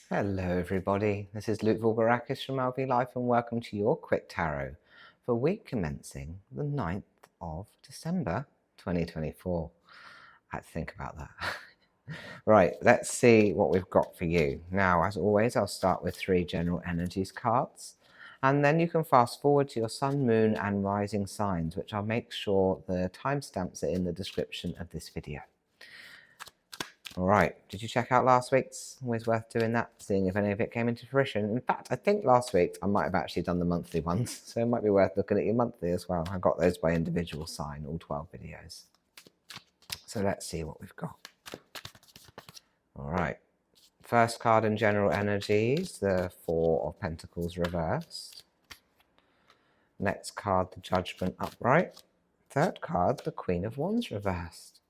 Hello everybody, this is Luke Voulgarakis from LV Life and welcome to your quick tarot for week commencing the 9th of December 2024. I had to think about that. Right, let's see what we've got for you. Now, as always, I'll start with 3 general energies cards and then you can fast forward to your sun, moon and rising signs, which I'll make sure the timestamps are in the description of this video. All right, did you check out last week's? Always worth doing that, seeing if any of it came into fruition. In fact, I think last week I might have actually done the monthly ones, so it might be worth looking at your monthly as well. I got those by individual sign, all 12 videos. So let's see what we've got. All right, first card in general energies, the 4 of Pentacles reversed. Next card, the Judgment upright. Third card, the Queen of Wands reversed.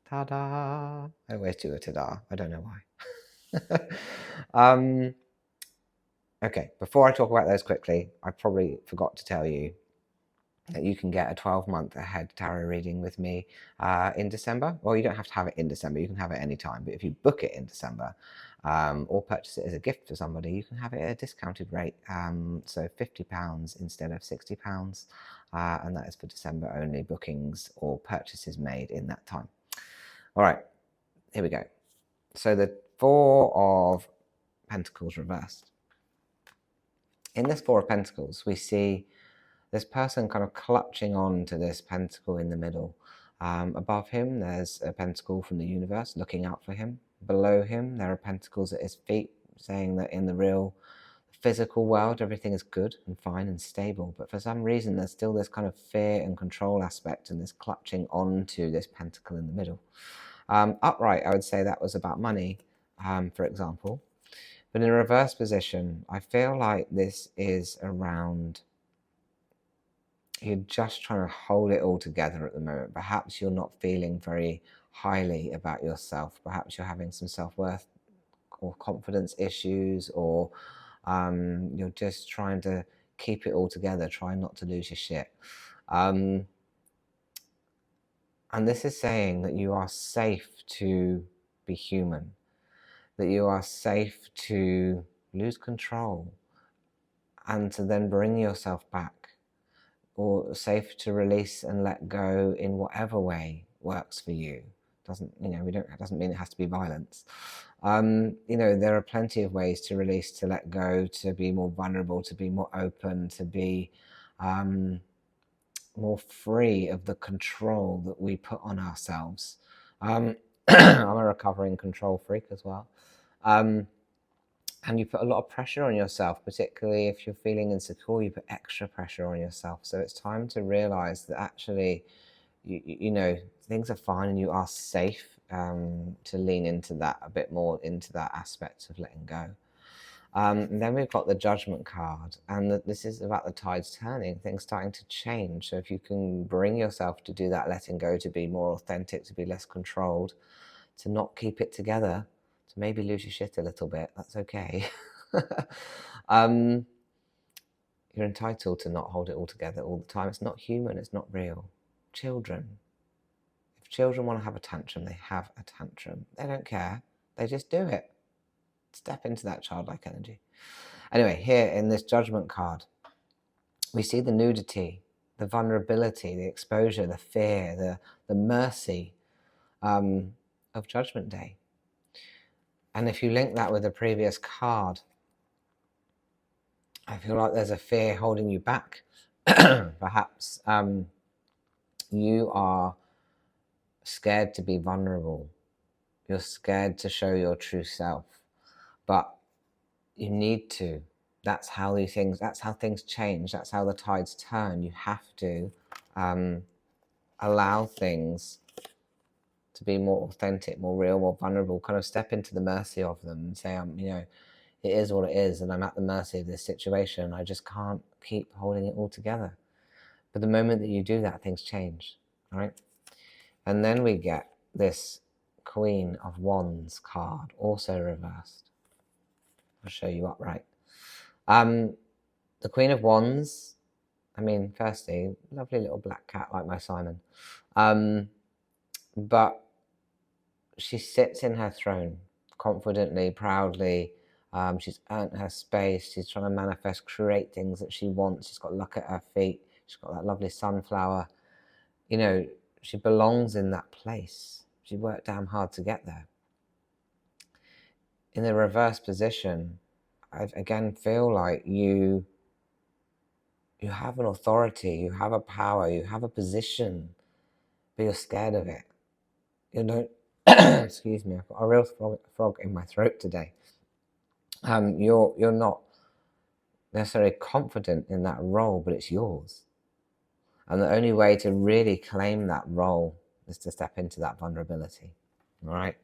Ta-da! I always do a ta-da. I don't know why. Okay, before I talk about those quickly, I probably forgot to tell you that you can get a 12-month ahead tarot reading with me in December. Well, you don't have to have it in December. You can have it any time. But if you book it in December or purchase it as a gift for somebody, you can have it at a discounted rate. So £50 instead of £60. And that is for December only bookings or purchases made in that time. All right, here we go. So the 4 of Pentacles reversed. In this 4 of Pentacles, we see this person kind of clutching on to this pentacle in the middle. Above him, there's a pentacle from the universe looking out for him. Below him, there are pentacles at his feet, saying that in the real physical world, everything is good and fine and stable. But for some reason, there's still this kind of fear and control aspect and this clutching on to this pentacle in the middle. Upright, I would say that was about money, for example. But in a reverse position, I feel like this is around, you're just trying to hold it all together at the moment. Perhaps you're not feeling very highly about yourself. Perhaps you're having some self-worth or confidence issues, or you're just trying to keep it all together, trying not to lose your shit. And this is saying that you are safe to be human, that you are safe to lose control and to then bring yourself back, or safe to release and let go in whatever way works for you. Doesn't mean it has to be violence. There are plenty of ways to release, to let go, to be more vulnerable, to be more open, to be more free of the control that we put on ourselves. I'm a recovering control freak as well. And you put a lot of pressure on yourself, particularly if you're feeling insecure, you put extra pressure on yourself. So it's time to realize that actually, things are fine and you are safe, to lean into that a bit more, into that aspect of letting go. And then we've got the Judgment card, and this is about the tides turning, things starting to change. So if you can bring yourself to do that letting go, to be more authentic, to be less controlled, to not keep it together, to maybe lose your shit a little bit, that's okay. You're entitled to not hold it all together all the time. It's not human, it's not real. Children. If children want to have a tantrum, they have a tantrum. They don't care, they just do it. Step into that childlike energy. Anyway, here in this Judgment card, we see the nudity, the vulnerability, the exposure, the fear, the mercy of Judgment Day. And if you link that with the previous card, I feel like there's a fear holding you back. Perhaps you are scared to be vulnerable. You're scared to show your true self. But you need to. That's how things change. That's how the tides turn. You have to allow things to be more authentic, more real, more vulnerable, kind of step into the mercy of them and say, it is what it is, and I'm at the mercy of this situation. I just can't keep holding it all together. But the moment that you do that, things change, right? And then we get this Queen of Wands card, also reversed. I'll show you upright. The Queen of Wands, firstly, lovely little black cat like my Simon. but she sits in her throne confidently, proudly. She's earned her space. She's trying to manifest, create things that she wants. She's got luck at her feet. She's got that lovely sunflower. You know, she belongs in that place. She worked damn hard to get there. In the reverse position, I again feel like you have an authority, you have a power, you have a position, but you're scared of it. You know, excuse me, I've got a real frog in my throat today. You're not necessarily confident in that role, but it's yours. And the only way to really claim that role is to step into that vulnerability, right?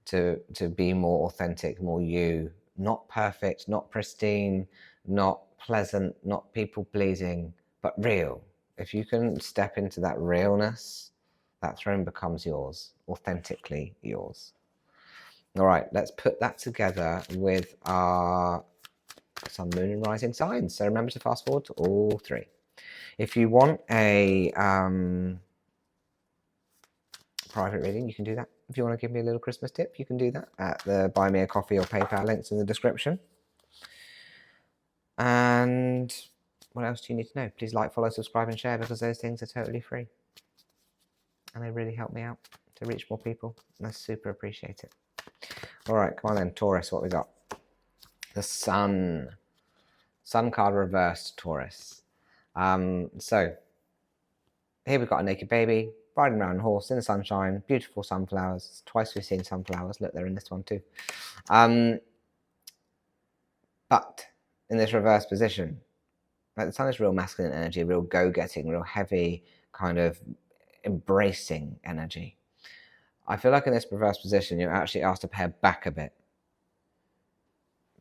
To be more authentic, more you, not perfect, not pristine, not pleasant, not people-pleasing, but real. If you can step into that realness, that throne becomes yours, authentically yours. All right, let's put that together with our sun, moon, and rising signs. So remember to fast forward to all three. If you want a private reading, you can do that. If you want to give me a little Christmas tip, you can do that at the Buy Me a Coffee or PayPal links in the description. And what else do you need to know? Please like, follow, subscribe, and share, because those things are totally free. And they really help me out to reach more people. And I super appreciate it. All right, come on then, Taurus, what we got? The Sun. Sun card reversed, Taurus. So here we've got a naked baby riding around a horse in the sunshine, beautiful sunflowers. Twice we've seen sunflowers. Look, they're in this one too. But in this reverse position, like the sun is real masculine energy, real go-getting, real heavy, kind of embracing energy. I feel like in this reverse position, you're actually asked to pare back a bit.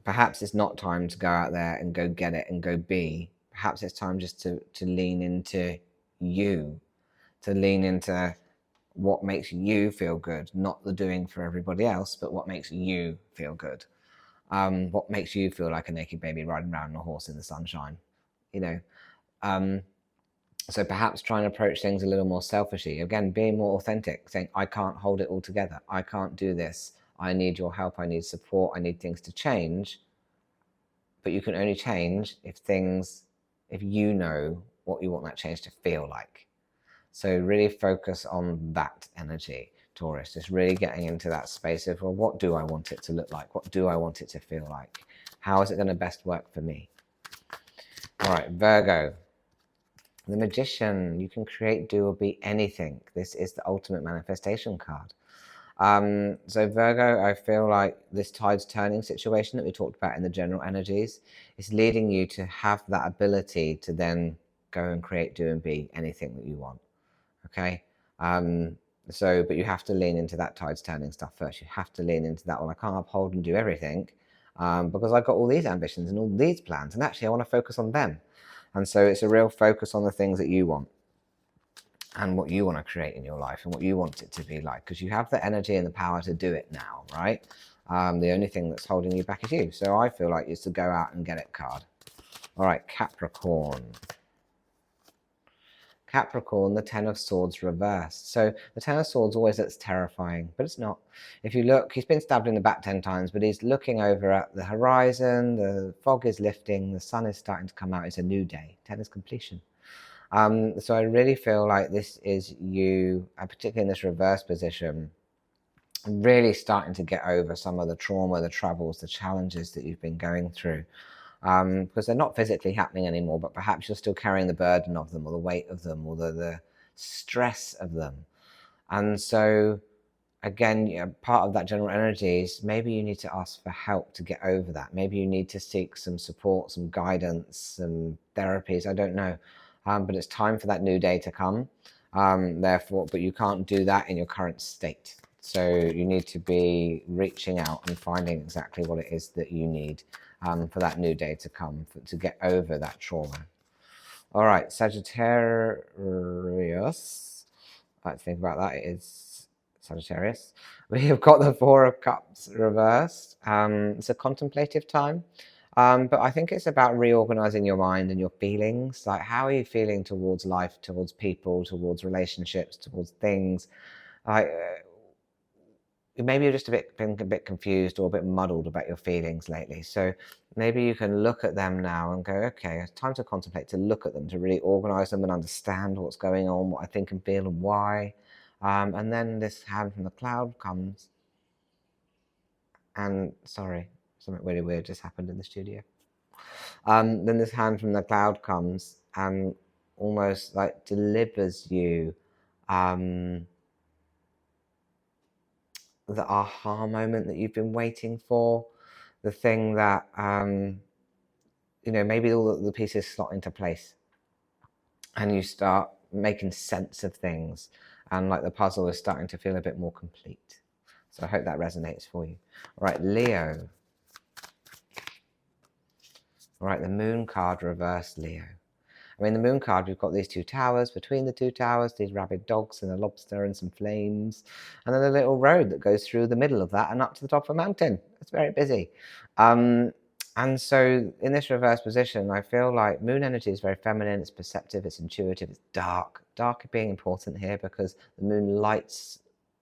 Perhaps it's not time to go out there and go get it and go be. Perhaps it's time just to lean into you, to lean into what makes you feel good, not the doing for everybody else, but what makes you feel good. What makes you feel like a naked baby riding around on a horse in the sunshine, you know. So perhaps try and approach things a little more selfishly. Again, being more authentic, saying, I can't hold it all together. I can't do this. I need your help. I need support. I need things to change. But you can only change if you know what you want that change to feel like. So really focus on that energy, Taurus. Just really getting into that space of, well, what do I want it to look like? What do I want it to feel like? How is it going to best work for me? All right, Virgo. The Magician. You can create, do, or be anything. This is the ultimate manifestation card. So Virgo, I feel like this tides turning situation that we talked about in the general energies is leading you to have that ability to then go and create, do, and be anything that you want. Okay. But you have to lean into that tides turning stuff first. You have to lean into that, well, I can't uphold and do everything because I've got all these ambitions and all these plans, and actually I want to focus on them. And so it's a real focus on the things that you want and what you want to create in your life and what you want it to be like, because you have the energy and the power to do it now, right? The only thing that's holding you back is you. So I feel like it's to go out and get it card. All right, Capricorn. Capricorn, the Ten of Swords reversed. So the Ten of Swords always looks terrifying, but it's not. If you look, he's been stabbed in the back 10 times, but he's looking over at the horizon, the fog is lifting, the sun is starting to come out, it's a new day. 10 is completion. So I really feel like this is you, particularly in this reverse position, really starting to get over some of the trauma, the troubles, the challenges that you've been going through. Because they're not physically happening anymore, but perhaps you're still carrying the burden of them, or the weight of them, or the stress of them. And so, again, part of that general energy is maybe you need to ask for help to get over that. Maybe you need to seek some support, some guidance, some therapies, I don't know. But it's time for that new day to come. But you can't do that in your current state. So you need to be reaching out and finding exactly what it is that you need for that new day to come, to get over that trauma. All right, Sagittarius. Let's think about that. It is Sagittarius. We have got the Four of Cups reversed. It's a contemplative time. But I think it's about reorganizing your mind and your feelings. Like, how are you feeling towards life, towards people, towards relationships, towards things? Like, maybe you're just been a bit confused or a bit muddled about your feelings lately. So maybe you can look at them now and go, okay, it's time to contemplate, to look at them, to really organize them and understand what's going on, what I think and feel and why. And then this hand from the cloud comes and, sorry, something really weird just happened in the studio. Then this hand from the cloud comes and almost like delivers you the aha moment that you've been waiting for, the thing that, maybe all the pieces slot into place and you start making sense of things, and like the puzzle is starting to feel a bit more complete. So I hope that resonates for you. All right, Leo. All right, the Moon card reversed, Leo. I mean, the Moon card, we've got these two towers. Between the two towers, these rabid dogs and a lobster and some flames. And then a little road that goes through the middle of that and up to the top of a mountain. It's very busy. And so in this reverse position, I feel like Moon energy is very feminine. It's perceptive. It's intuitive. It's dark. Dark being important here because the Moon lights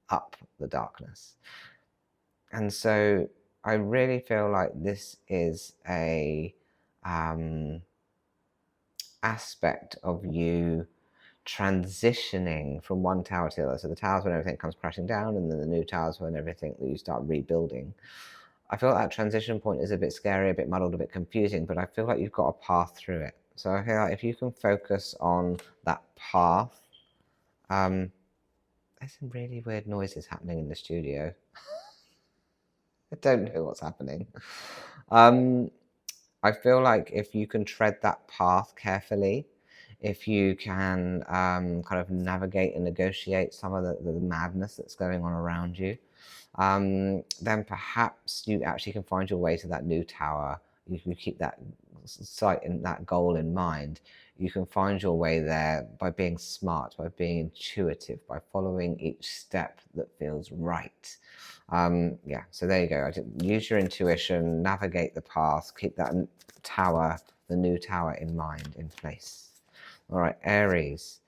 up the darkness. And so I really feel like this is a aspect of you transitioning from one tower to the other. So the towers when everything comes crashing down, and then the new towers when everything that you start rebuilding. I feel like that transition point is a bit scary, a bit muddled, a bit confusing, but I feel like you've got a path through it. So I feel like if you can focus on that path, there's some really weird noises happening in the studio. I don't know what's happening. I feel like if you can tread that path carefully, if you can kind of navigate and negotiate some of the madness that's going on around you, then perhaps you actually can find your way to that new tower. You can keep that sight and that goal in mind. You can find your way there by being smart, by being intuitive, by following each step that feels right. Yeah, so there you go. Use your intuition, navigate the path, keep that tower, the new tower in mind, in place. All right, Aries.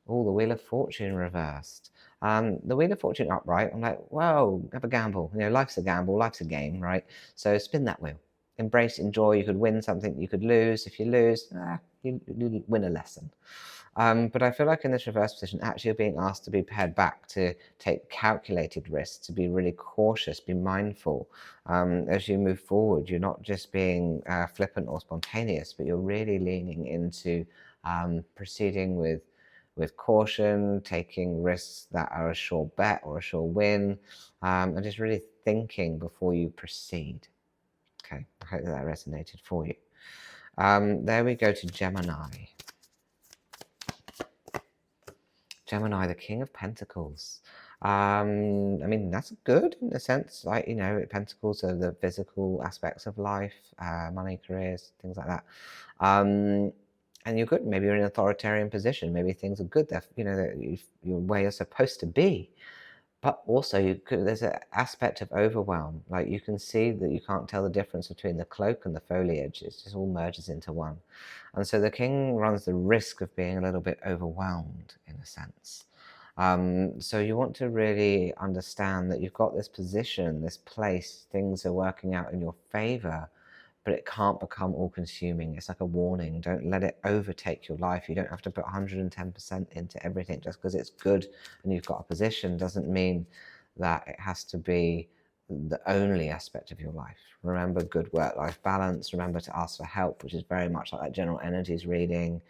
Oh, the Wheel of Fortune reversed. The Wheel of Fortune upright, I'm like, whoa, have a gamble. Life's a gamble, life's a game, right? So spin that wheel. Embrace, enjoy. You could win something, you could lose. If you lose, you win a lesson. But I feel like in this reverse position, actually you're being asked to be pared back, to take calculated risks, to be really cautious, be mindful. As you move forward, you're not just being flippant or spontaneous, but you're really leaning into proceeding with caution, taking risks that are a sure bet or a sure win, and just really thinking before you proceed. Okay, I hope that resonated for you. There we go to Gemini. Gemini, the King of Pentacles. I mean, that's good in a sense. Like, Pentacles are the physical aspects of life, money, careers, things like that. And you're good. Maybe you're in an authoritarian position. Maybe things are good. You're where you're supposed to be. But also, there's an aspect of overwhelm. Like, you can see that you can't tell the difference between the cloak and the foliage. It just all merges into one. And so the king runs the risk of being a little bit overwhelmed, in a sense. So you want to really understand that you've got this position, this place, things are working out in your favor, but it can't become all-consuming. It's like a warning. Don't let it overtake your life. You don't have to put 110% into everything. Just because it's good and you've got a position doesn't mean that it has to be the only aspect of your life. Remember good work-life balance. Remember to ask for help, which is very much like that general energies reading,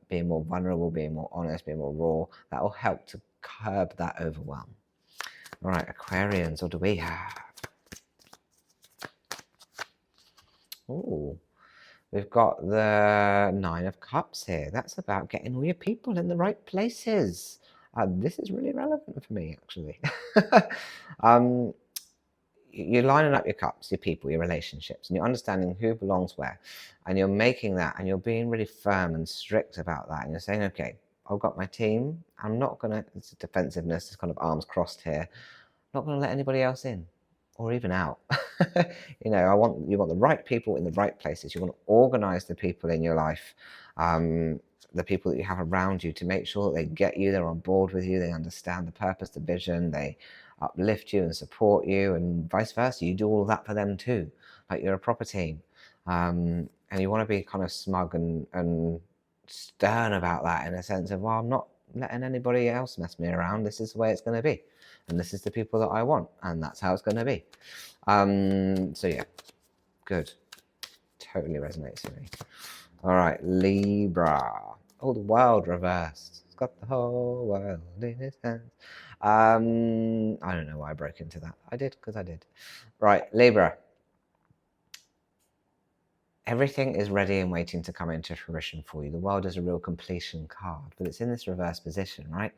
being more vulnerable, being more honest, being more raw. That will help to curb that overwhelm. All right, Aquarians, what do we have? Oh, we've got the Nine of Cups here. That's about getting all your people in the right places. This is really relevant for me, actually. You're lining up your cups, your people, your relationships, and you're understanding who belongs where. And you're making that, and you're being really firm and strict about that. And you're saying, okay, I've got my team. I'm not going to, it's defensiveness, it's kind of arms crossed here. I'm not going to let anybody else in or even out. You want the right people in the right places. You want to organize the people in your life the people that you have around you to make sure that they get you, they're on board with you, they understand the purpose, the vision, they uplift you and support you, and vice versa. You do all of that for them too, like you're a proper team. And you want to be kind of smug and stern about that, in a sense of, well, I'm not letting anybody else mess me around. This is the way it's going to be, and this is the people that I want, and that's how it's going to be. So yeah, good. Totally resonates with me. All right, Libra. Oh, the world reversed. It's got the whole world in his hands. I don't know why I broke into that. I did, because I did. Right, Libra. Everything is ready and waiting to come into fruition for you. The world is a real completion card, but it's in this reverse position, right?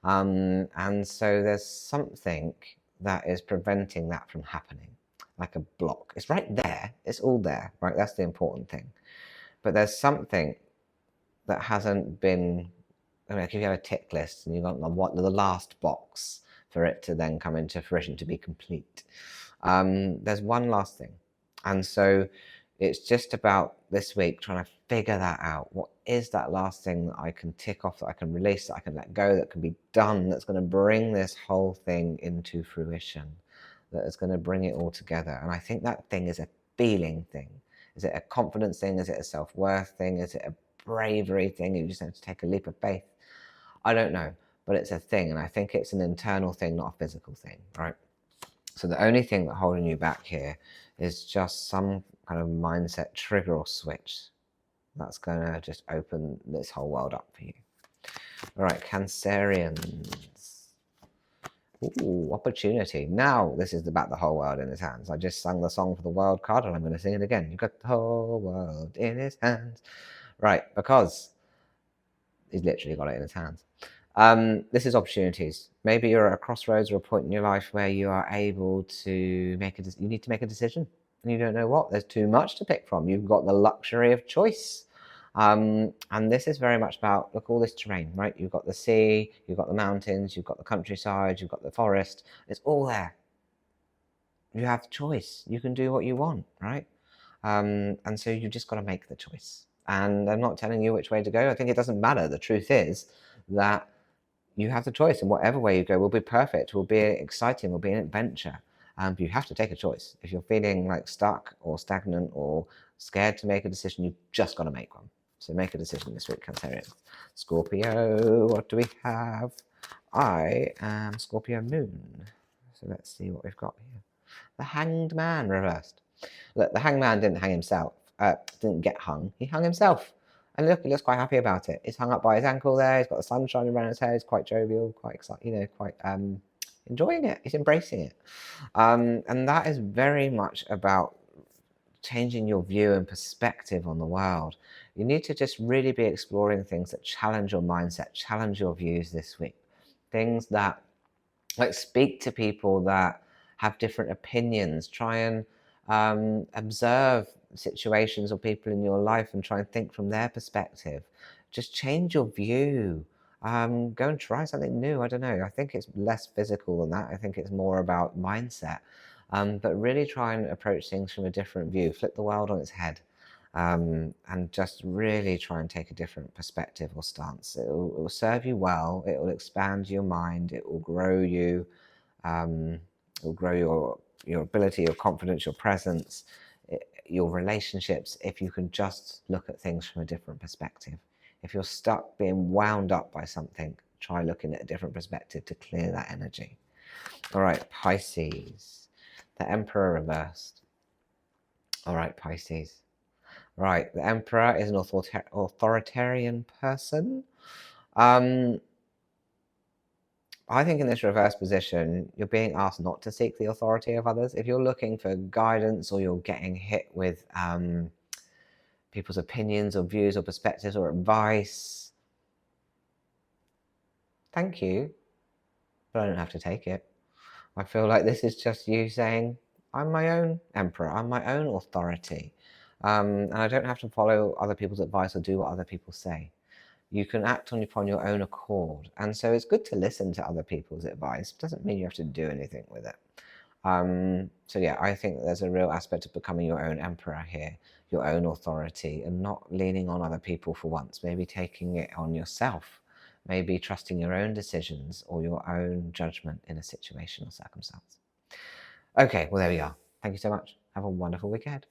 And so there's something that is preventing that from happening, like a block. It's right there. It's all there, right? That's the important thing. But there's something that hasn't been, I mean, if you have a tick list and you've got the last box for it to then come into fruition, to be complete, there's one last thing. And so it's just about this week trying to figure that out. What is that last thing that I can tick off, that I can release, that I can let go, that can be done, that's going to bring this whole thing into fruition, that is going to bring it all together? And I think that thing is a feeling thing. Is it a confidence thing? Is it a self-worth thing? Is it a bravery thing? You just have to take a leap of faith. I don't know, but it's a thing. And I think it's an internal thing, not a physical thing, right? So the only thing that's holding you back here is just some kind of mindset trigger or switch that's going to just open this whole world up for you. All right, Cancerians. Ooh, opportunity. Now this is about the whole world in his hands. I just sang the song for the world card, and I'm going to sing it again. You've got the whole world in his hands. Right, because he's literally got it in his hands. This is opportunities. Maybe you're at a crossroads or a point in your life where you are able to make you need to make a decision, and you don't know what. There's too much to pick from. You've got the luxury of choice. And this is very much about, look, all this terrain, right? You've got the sea, you've got the mountains, you've got the countryside, you've got the forest. It's all there. You have choice. You can do what you want, right? And so you've just got to make the choice. And I'm not telling you which way to go. I think it doesn't matter. The truth is that you have the choice, and whatever way you go will be perfect, will be exciting, will be an adventure. But you have to take a choice. If you're feeling like stuck or stagnant or scared to make a decision, you've just got to make one. So make a decision this week, Cancerians. Scorpio, what do we have? I am Scorpio moon. So let's see what we've got here. The Hanged Man reversed. Look, the Hanged Man didn't hang himself. Didn't get hung. He hung himself. And look, he looks quite happy about it. He's hung up by his ankle there. He's got the sun shining around his head. He's quite jovial, quite excited, quite enjoying it. He's embracing it. And that is very much about changing your view and perspective on the world. You need to just really be exploring things that challenge your mindset, challenge your views this week. Things that, like, speak to people that have different opinions. Try and observe situations or people in your life and try and think from their perspective. Just change your view. Go and try something new. I don't know. I think it's less physical than that. I think it's more about mindset. But really try and approach things from a different view. Flip the world on its head. And just really try and take a different perspective or stance. It will serve you well. It will expand your mind. It will grow you. It will grow your ability, your confidence, your presence, your relationships, if you can just look at things from a different perspective. If you're stuck being wound up by something, try looking at a different perspective to clear that energy. All right, Pisces. The Emperor reversed. All right, Pisces. Right, the Emperor is an authoritarian person. I think in this reverse position, you're being asked not to seek the authority of others. If you're looking for guidance, or you're getting hit with people's opinions or views or perspectives or advice, thank you, but I don't have to take it. I feel like this is just you saying, I'm my own emperor, I'm my own authority. And I don't have to follow other people's advice or do what other people say. You can act upon your own accord. And so it's good to listen to other people's advice. It doesn't mean you have to do anything with it. So yeah, I think there's a real aspect of becoming your own emperor here. your own authority and not leaning on other people for once, maybe taking it on yourself, maybe trusting your own decisions or your own judgment in a situation or circumstance. Okay, well, there we are. Thank you so much. Have a wonderful week ahead.